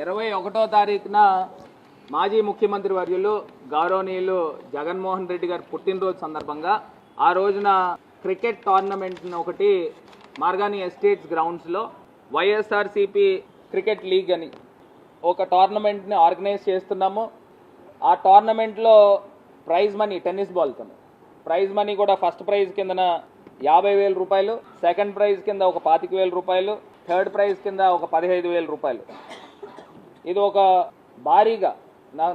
21వ తారీఖున మాజీ ముఖ్యమంత్రి వర్యులు గౌరవనీయులు జగన్మోహన్ రెడ్డి గారి పుట్టినరోజు సందర్భంగా ఆ రోజున క్రికెట్ టోర్నమెంట్ ఒకటి మార్గాని ఎస్టేట్స్ గ్రౌండ్స్లో వైఎస్ఆర్సీపీ క్రికెట్ లీగ్ అని ఒక టోర్నమెంట్ని ఆర్గనైజ్ చేస్తున్నాము. ఆ టోర్నమెంట్లో ప్రైజ్ మనీ టెన్నిస్ బాల్తో ప్రైజ్ మనీ కూడా ఫస్ట్ ప్రైజ్ కిందన 50,000 రూపాయలు, సెకండ్ ప్రైజ్ కింద ఒక 25,000 రూపాయలు, థర్డ్ ప్రైజ్ కింద ఒక 15,000 రూపాయలు. ఇది ఒక భారీగా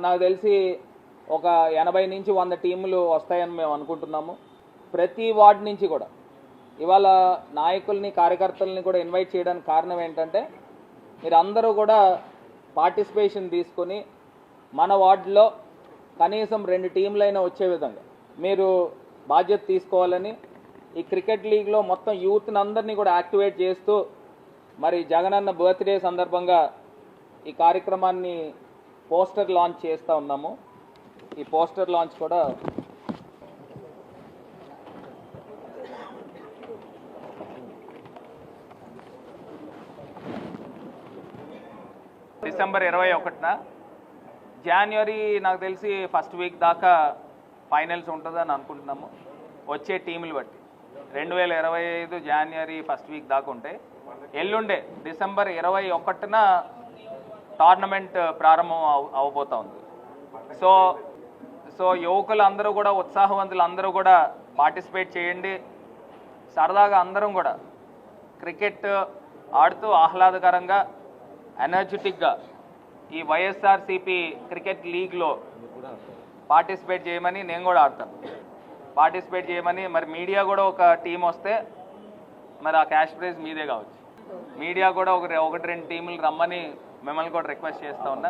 నాకు తెలిసి ఒక 80 నుంచి 100 టీములు వస్తాయని మేము అనుకుంటున్నాము. ప్రతి వార్డు నుంచి కూడా ఇవాళ నాయకుల్ని కార్యకర్తల్ని కూడా ఇన్వైట్ చేయడానికి కారణం ఏంటంటే మీరు అందరూ కూడా పార్టిసిపేషన్ తీసుకొని మన వార్డులో కనీసం 2 టీంలైనా వచ్చే విధంగా మీరు బాధ్యత తీసుకోవాలని ఈ క్రికెట్ లీగ్లో మొత్తం యూత్ని అందరినీ కూడా యాక్టివేట్ చేస్తూ మరి జగనన్న బర్త్డే సందర్భంగా ఈ కార్యక్రమాన్ని పోస్టర్ లాంచ్ చేస్తూ ఉన్నాము. ఈ పోస్టర్ లాంచ్ కూడా డిసెంబర్ 21న జనవరి నాకు తెలిసి ఫస్ట్ వీక్ దాకా ఫైనల్స్ ఉంటుందని అనుకుంటున్నాము. వచ్చే టీములు బట్టి 2025 జనవరి ఫస్ట్ వీక్ దాకా ఉంటాయి. ఎల్లుండే డిసెంబర్ 21న టోర్నమెంట్ ప్రారంభం అవబోతా ఉంది. సో యువకులు అందరూ కూడా ఉత్సాహవంతులు అందరూ కూడా పార్టిసిపేట్ చేయండి. సరదాగా అందరం కూడా క్రికెట్ ఆడుతూ ఆహ్లాదకరంగా ఎనర్జెటిక్గా ఈ వైఎస్ఆర్సీపీ క్రికెట్ లీగ్లో పార్టిసిపేట్ చేయమని నేను కూడా ఆడతాను. పార్టిసిపేట్ చేయమని మరి మీడియా కూడా ఒక టీం వస్తే మరి ఆ క్యాష్ ప్రైజ్ మీదే కావచ్చు. మీడియా కూడా 1-2 టీములు రమ్మని మిమ్మల్ని కూడా రిక్వెస్ట్ చేస్తూ ఉన్నా.